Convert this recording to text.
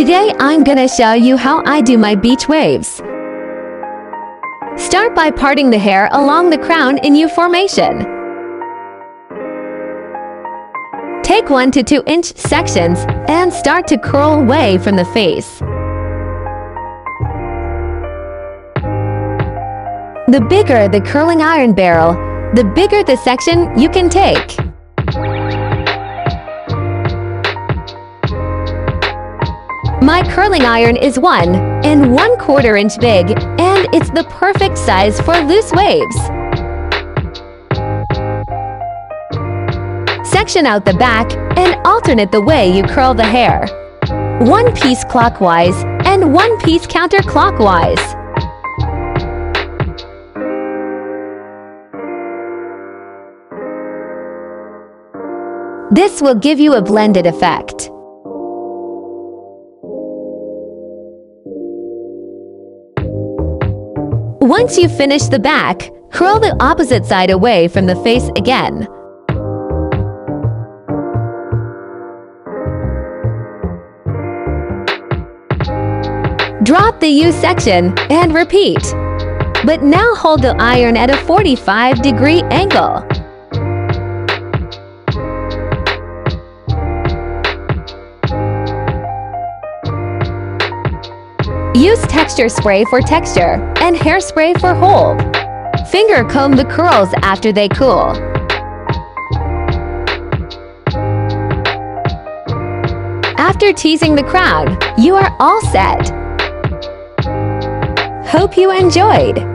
Today I'm gonna show you how I do my beach waves. Start by parting the hair along the crown in U formation. Take 1 to 2 inch sections and start to curl away from the face. The bigger the curling iron barrel, the bigger the section you can take. My curling iron is 1 1/4 inch big, and it's the perfect size for loose waves. Section out the back and alternate the way you curl the hair. 1 piece clockwise and 1 piece counterclockwise. This will give you a blended effect. Once you finish the back, curl the opposite side away from the face again. Drop the U section and repeat. But now hold the iron at a 45-degree angle. Use texture spray for texture and hairspray for hold. Finger comb the curls after they cool. After teasing the crown, you are all set. Hope you enjoyed!